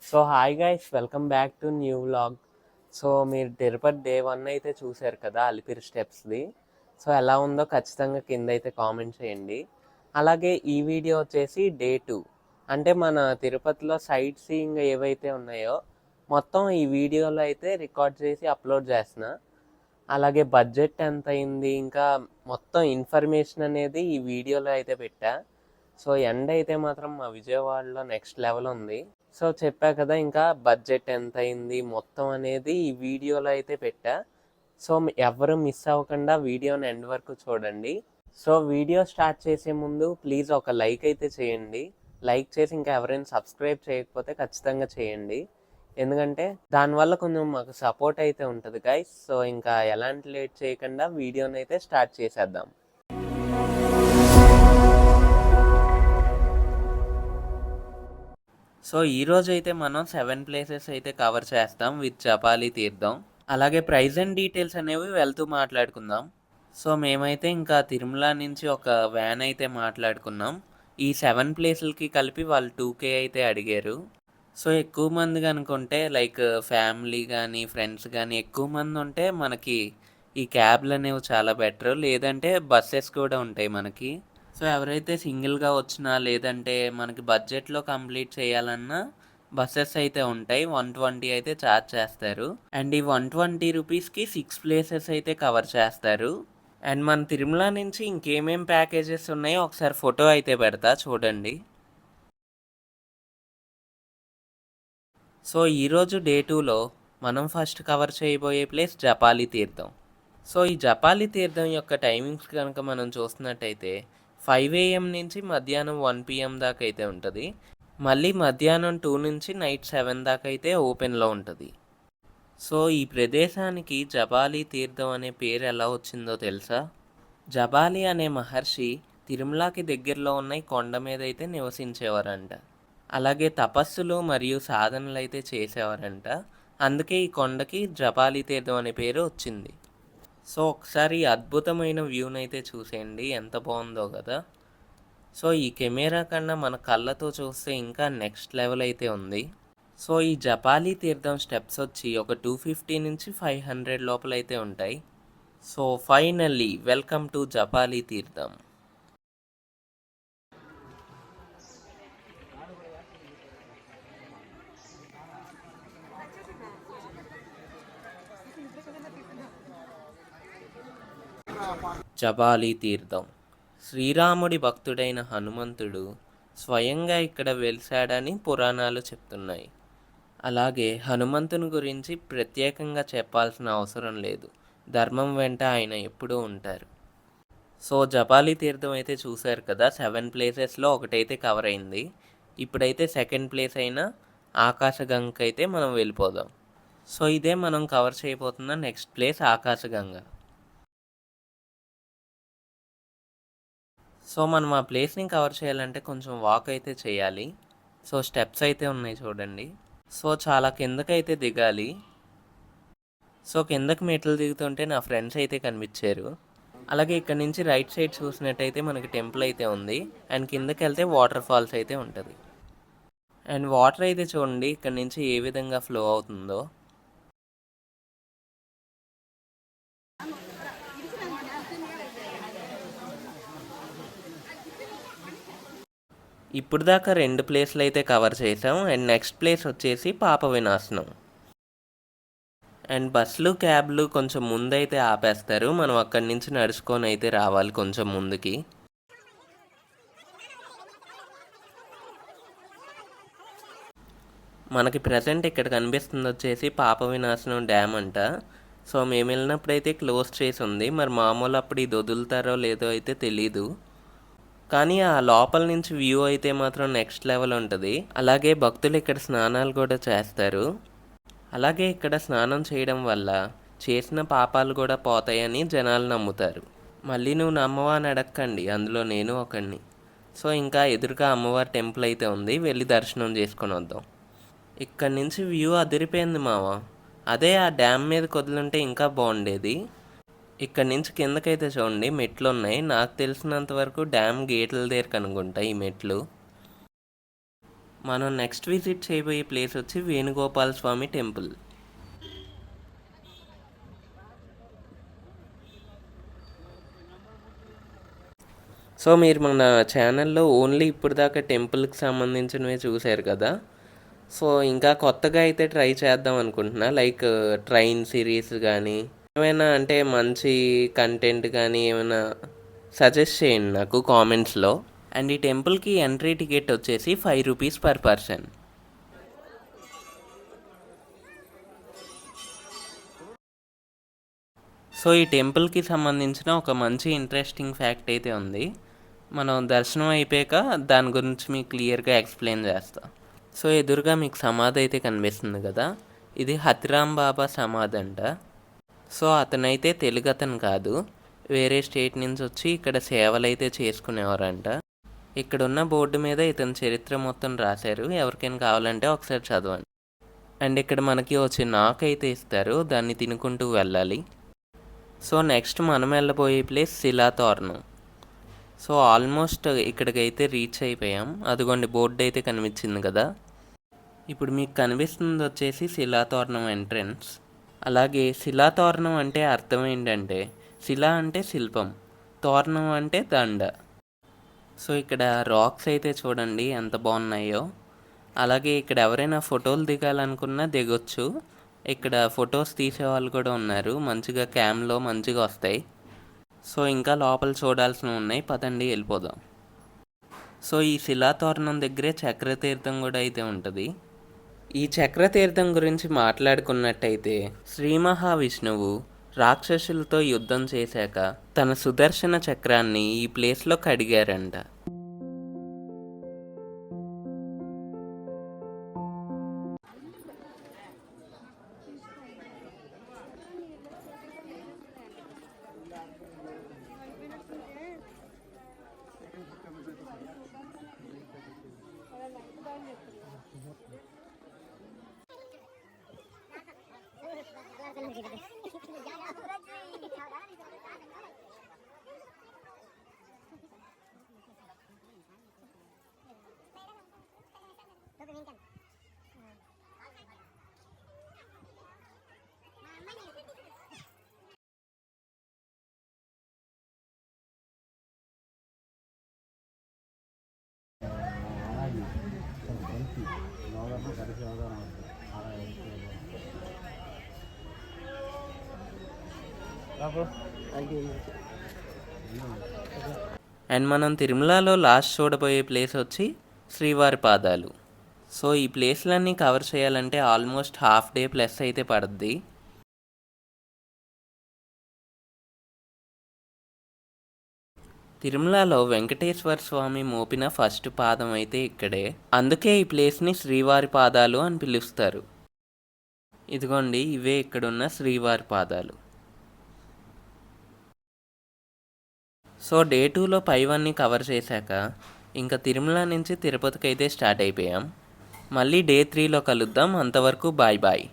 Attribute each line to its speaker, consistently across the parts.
Speaker 1: So hi guys, welcome back to new vlog. So మీరు Tirupati day 1 అయితే చూశారు కదా, అలిపిరి స్టెప్స్ది. సో ఎలా ఉందో ఖచ్చితంగా కింద అయితే కామెంట్ చేయండి. అలాగే ఈ వీడియో వచ్చేసి డే 2, అంటే మన తిరుపతిలో సైట్ సీయింగ్ ఏవైతే ఉన్నాయో మొత్తం ఈ వీడియోలో అయితే రికార్డ్ చేసి అప్లోడ్ చేస్తున్నా. అలాగే బడ్జెట్ ఎంత అయింది, ఇంకా మొత్తం ఇన్ఫర్మేషన్ అనేది ఈ వీడియోలో అయితే పెట్టా. సో ఎండ్ అయితే మాత్రం మా విజయవాడలో నెక్స్ట్ లెవెల్ ఉంది. సో చెప్పా కదా, ఇంకా బడ్జెట్ ఎంత అయింది మొత్తం అనేది ఈ వీడియోలో అయితే పెట్టా. సో ఎవరు మిస్ అవ్వకుండా వీడియోని ఎండ్ వరకు చూడండి. సో వీడియో స్టార్ట్ చేసే ముందు ప్లీజ్ ఒక లైక్ అయితే చేయండి. లైక్ చేసి ఇంకా ఎవరైనా సబ్స్క్రైబ్ చేయకపోతే ఖచ్చితంగా చేయండి, ఎందుకంటే దానివల్ల కొంచెం మాకు సపోర్ట్ అయితే ఉంటుంది గైస్. సో ఇంకా ఎలాంటి లేట్ చేయకుండా వీడియోని అయితే స్టార్ట్ చేసేద్దాం. సో ఈరోజు అయితే మనం 7 ప్లేసెస్ అయితే కవర్ చేస్తాం విత్ జపాలి తీర్థం. అలాగే ప్రైస్ అండ్ డీటెయిల్స్ అనేవి వెళ్తూ మాట్లాడుకుందాం. సో మేమైతే ఇంకా తిరుమల నుంచి ఒక వ్యాన్ అయితే మాట్లాడుకున్నాం. ఈ 7 ప్లేసులకి కలిపి వాళ్ళు 2K అయితే అడిగారు. సో ఎక్కువ మంది అనుకుంటే లైక్ ఫ్యామిలీ కానీ ఫ్రెండ్స్ కానీ ఎక్కువ మంది ఉంటే మనకి ఈ క్యాబ్లు అనేవి చాలా బెటర్, లేదంటే బస్సెస్ కూడా ఉంటాయి మనకి. సో ఎవరైతే సింగిల్గా వచ్చినా లేదంటే మనకి బడ్జెట్లో కంప్లీట్ చేయాలన్నా బస్సెస్ అయితే ఉంటాయి. 120 అయితే ఛార్జ్ చేస్తారు. అండ్ ఈ 120 రూపీస్కి 6 ప్లేసెస్ అయితే కవర్ చేస్తారు. అండ్ మన తిరుమల నుంచి ఇంకేమేం ప్యాకేజెస్ ఉన్నాయో ఒకసారి ఫోటో అయితే పెడతా చూడండి. సో ఈరోజు డే 2లో మనం ఫస్ట్ కవర్ చేయబోయే ప్లేస్ జపాలి తీర్థం. సో ఈ జపాలి తీర్థం యొక్క టైమింగ్స్ కనుక మనం చూస్తున్నట్టయితే 5 AM నుంచి మధ్యాహ్నం 1 PM దాకా అయితే ఉంటుంది. మళ్ళీ మధ్యాహ్నం 2 నుంచి నైట్ 7 దాకా అయితే ఓపెన్లో ఉంటుంది. సో ఈ ప్రదేశానికి జబాలి తీర్థం అనే పేరు ఎలా వచ్చిందో తెలుసా? జబాలి అనే మహర్షి తిరుమలకి దగ్గరలో ఉన్న ఈ కొండ మీద అయితే నివసించేవారంట. అలాగే తపస్సులు మరియు సాధనలు అయితే చేసేవారంట. అందుకే ఈ కొండకి జబాలి తీర్థం అనే పేరు వచ్చింది. సో ఒకసారి అద్భుతమైన వ్యూని అయితే చూసేయండి, ఎంత బాగుందో కదా. సో ఈ కెమెరా కన్నా మన కళ్ళతో చూస్తే ఇంకా నెక్స్ట్ లెవెల్ అయితే ఉంది. సో ఈ జపాలి తీర్థం స్టెప్స్ వచ్చి ఒక 250 నుంచి 500 లోపల అయితే ఉంటాయి. So finally welcome to Japali తీర్థం. జబాలి తీర్థం శ్రీరాముడి భక్తుడైన హనుమంతుడు స్వయంగా ఇక్కడ వెలిశాడని పురాణాలు చెప్తున్నాయి. అలాగే హనుమంతుని గురించి ప్రత్యేకంగా చెప్పాల్సిన అవసరం లేదు, ధర్మం వెంట ఆయన ఎప్పుడూ ఉంటారు. సో జపాలి తీర్థం అయితే చూశారు కదా, 7 ప్లేసెస్లో ఒకటైతే కవర్ అయింది. ఇప్పుడైతే సెకండ్ ప్లేస్ అయిన ఆకాశగంగకి అయితే మనం వెళ్ళిపోదాం. సో ఇదే మనం కవర్ చేయబోతున్న నెక్స్ట్ ప్లేస్ ఆకాశగంగ. సో మనం ఆ ప్లేస్ని కవర్ చేయాలంటే కొంచెం వాక్ అయితే చేయాలి. సో స్టెప్స్ అయితే ఉన్నాయి చూడండి. సో చాలా కిందకైతే దిగాలి. సో కిందకి మెట్లు దిగుతుంటే నా ఫ్రెండ్స్ అయితే కనిపించారు. అలాగే ఇక్కడ నుంచి రైట్ సైడ్ చూసినట్టయితే మనకి టెంపుల్ అయితే ఉంది. అండ్ కిందకి వెళ్తే వాటర్ ఫాల్స్ అయితే ఉంటుంది. అండ్ వాటర్ అయితే చూడండి ఇక్కడ నుంచి ఏ విధంగా ఫ్లో అవుతుందో. ఇప్పుడు దాకా 2 ప్లేస్లు అయితే కవర్ చేసాం. అండ్ నెక్స్ట్ ప్లేస్ వచ్చేసి పాప వినాశనం. అండ్ బస్సులు క్యాబ్లు కొంచెం ముందైతే ఆపేస్తారు, మనం అక్కడి నుంచి నడుచుకొని అయితే రావాలి కొంచెం ముందుకి. మనకి ప్రజెంట్ ఇక్కడ కనిపిస్తుంది వచ్చేసి పాప వినాశనం డ్యామ్ అంట. సో మేము వెళ్ళినప్పుడైతే క్లోజ్ చేసి ఉంది, మరి మామూలు అప్పుడు ఇది వదులుతారో లేదో అయితే తెలీదు. కానీ ఆ లోపల నుంచి వ్యూ అయితే మాత్రం నెక్స్ట్ లెవెల్ ఉంటుంది. అలాగే భక్తులు ఇక్కడ స్నానాలు కూడా చేస్తారు. అలాగే ఇక్కడ స్నానం చేయడం వల్ల చేసిన పాపాలు కూడా పోతాయని జనాలు నమ్ముతారు. మళ్ళీ నువ్వు నమ్మవా అని అడగకండి, అందులో నేను ఒకడిని. సో ఇంకా ఎదురుగా అమ్మవారి టెంపుల్ అయితే ఉంది, వెళ్ళి దర్శనం చేసుకొని వద్దాం. ఇక్కడ నుంచి వ్యూ అదిరిపోయింది మావ. అదే ఆ డ్యామ్ మీద కొద్దులుంటే ఇంకా బాగుండేది. ఇక్కడ నుంచి కిందకైతే చూడండి మెట్లు ఉన్నాయి. నాకు తెలిసినంత వరకు డ్యామ్ గేట్ల దగ్గర కనుక్కుంటా ఈ మెట్లు. మనం నెక్స్ట్ విజిట్ చేయబోయే ప్లేస్ వచ్చి వేణుగోపాల స్వామి టెంపుల్. సో మీరు మన ఛానల్లో ఓన్లీ ఇప్పుడు దాకా టెంపుల్కి సంబంధించినవే చూశారు కదా. సో ఇంకా కొత్తగా అయితే ట్రై చేద్దాం అనుకుంటున్నా, లైక్ ట్రైన్ సిరీస్ కానీ ఏమైనా అంటే మంచి కంటెంట్ కానీ ఏమైనా సజెస్ట్ చేయండి నాకు కామెంట్స్లో. అండ్ ఈ టెంపుల్కి ఎంట్రీ టికెట్ వచ్చేసి 5 రూపీస్ పర్ పర్సన్. సో ఈ టెంపుల్కి సంబంధించిన ఒక మంచి ఇంట్రెస్టింగ్ ఫ్యాక్ట్ అయితే ఉంది. మనం దర్శనం అయిపోయాక దాని గురించి మీకు క్లియర్గా ఎక్స్ప్లెయిన్ చేస్తా. సో ఎదురుగా మీకు సమాధి అయితే కనిపిస్తుంది కదా, ఇది హతిరామ్ బాబా సమాధి అంట. సో అతనైతే తెలుగు అతను కాదు, వేరే స్టేట్ నుంచి వచ్చి ఇక్కడ సేవలు అయితే చేసుకునేవారంట. ఇక్కడున్న బోర్డు మీద ఇతని చరిత్ర మొత్తం రాశారు, ఎవరికైనా కావాలంటే ఒకసారి చదవండి. అండ్ ఇక్కడ మనకి వచ్చి నాక్ అయితే ఇస్తారు, దాన్ని తినుకుంటూ వెళ్ళాలి. సో నెక్స్ట్ మనం వెళ్ళబోయే ప్లేస్ శిలాతోరణం. సో ఆల్మోస్ట్ ఇక్కడికైతే రీచ్ అయిపోయాం. అదిగోండి బోర్డు అయితే కనిపించింది కదా. ఇప్పుడు మీకు కనిపిస్తుంది వచ్చేసి శిలాతోరణం ఎంట్రన్స్. అలాగే శిలాతోరణం అంటే అర్థం ఏంటంటే, శిలా అంటే శిల్పం, తోరణం అంటే దండ. సో ఇక్కడ రాక్స్ అయితే చూడండి ఎంత బాగున్నాయో. అలాగే ఇక్కడ ఎవరైనా ఫోటోలు దిగాలనుకున్నా దిగొచ్చు. ఇక్కడ ఫొటోస్ తీసేవాళ్ళు కూడా ఉన్నారు, మంచిగా క్యామ్లో మంచిగా వస్తాయి. సో ఇంకా లోపల చూడాల్సినవి ఉన్నాయి, పదండి వెళ్ళిపోదాం. సో ఈ శిలాతోరణం దగ్గరే చక్రతీర్థం కూడా అయితే ఉంటుంది. ఈ చక్రతీర్థం గురించి మాట్లాడుకున్నట్టయితే, శ్రీ మహావిష్ణువు రాక్షసులతో యుద్ధం చేశాక తన సుదర్శన చక్రాన్ని ఈ ప్లేస్లో కడిగారంట. అండ్ మనం తిరుమలలో లాస్ట్ చూడబోయే ప్లేస్ వచ్చి శ్రీవారి పాదాలు. సో ఈ ప్లేస్లన్నీ కవర్ చేయాలంటే ఆల్మోస్ట్ హాఫ్ డే ప్లస్ అయితే పడుద్ది. తిరుమలలో వెంకటేశ్వర స్వామి మోపిన ఫస్ట్ పాదం అయితే ఇక్కడే, అందుకే ఈ ప్లేస్ని శ్రీవారి పాదాలు అని పిలుస్తారు. ఇదిగోండి ఇవే ఇక్కడున్న శ్రీవారి పాదాలు. సో డే 2లో పైవన్నీ కవర్ చేశాక ఇంకా తిరుమల నుంచి తిరుపతికి అయితే స్టార్ట్ అయిపోయాం. మళ్ళీ డే 3లో కలుద్దాం, అంతవరకు బాయ్ బాయ్.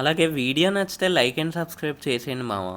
Speaker 1: అలాగే వీడియో నచ్చితే లైక్ అండ్ సబ్స్క్రైబ్ చేసేయండి మావా.